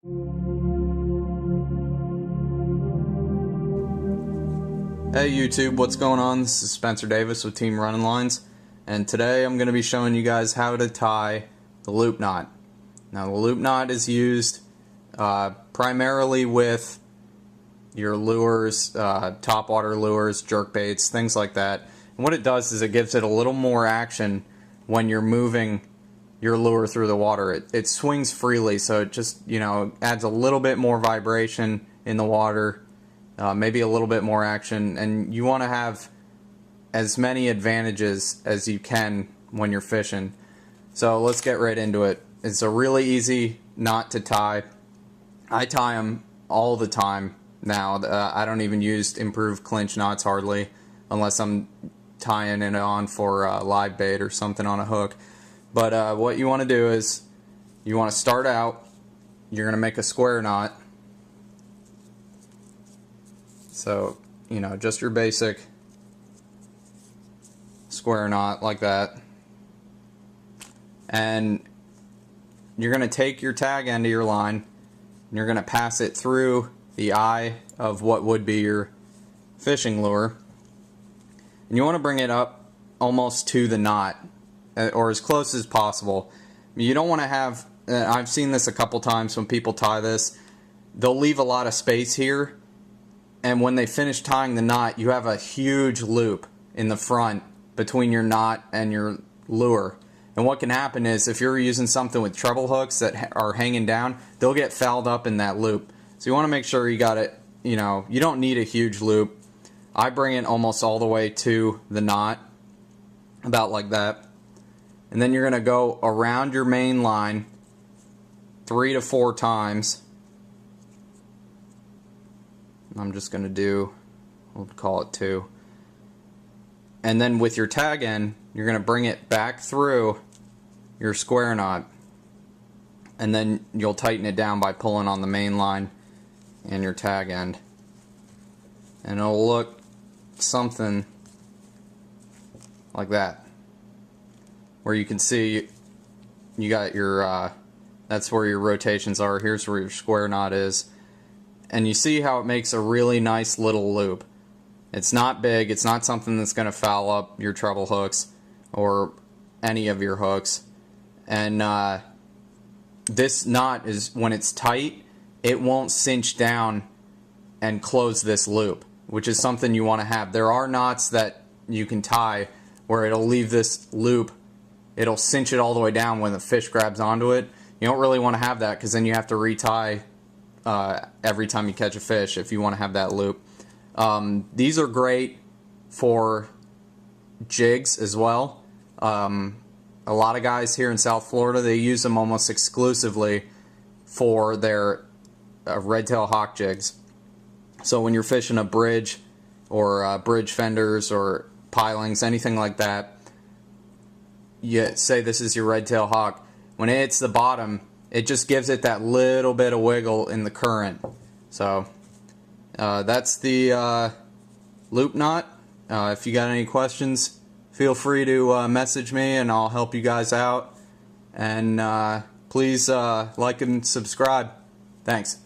Hey YouTube, what's going on? This is Spencer Davis with Team Running Lines, and today I'm going to be showing you guys how to tie the loop knot. Now the loop knot is used primarily with your lures, topwater lures, jerkbaits, things like that. And what it does is it gives it a little more action when you're moving your lure through the water. It swings freely, so it just, adds a little bit more vibration in the water. Maybe a little bit more action, and you want to have as many advantages as you can when you're fishing. So let's get right into it. It's a really easy knot to tie. I tie them all the time now. I don't even use improved clinch knots hardly, unless I'm tying it on for live bait or something on a hook. But what you want to do is you want to start out, you're going to make a square knot. So, just your basic square knot like that. And you're going to take your tag end of your line and you're going to pass it through the eye of what would be your fishing lure. And you want to bring it up almost to the knot, or as close as possible. You don't want to have, I've seen this a couple times when people tie this, they'll leave a lot of space here. And when they finish tying the knot, you have a huge loop in the front between your knot and your lure. And what can happen is if you're using something with treble hooks that are hanging down, they'll get fouled up in that loop. So you want to make sure you got it, you don't need a huge loop. I bring it almost all the way to the knot, about like that. And then you're going to go around your main line 3 to 4 times. I'm just going to do, we'll call it 2. And then with your tag end, you're going to bring it back through your square knot. And then you'll tighten it down by pulling on the main line and your tag end. And it'll look something like that. Where you can see you got your, that's where your rotations are. Here's where your square knot is. And you see how it makes a really nice little loop. It's not big, it's not something that's going to foul up your treble hooks or any of your hooks. And this knot is, when it's tight, it won't cinch down and close this loop, which is something you want to have. There are knots that you can tie where it'll leave this loop, it'll cinch it all the way down when the fish grabs onto it. You don't really want to have that because then you have to retie every time you catch a fish if you want to have that loop. These are great for jigs as well. A lot of guys here in South Florida, they use them almost exclusively for their red tail hawk jigs. So when you're fishing a bridge or bridge fenders or pilings, anything like that, you say this is your red tail hawk. When it hits the bottom, it just gives it that little bit of wiggle in the current. So that's the loop knot. If you got any questions, feel free to message me and I'll help you guys out. And please like and subscribe. Thanks.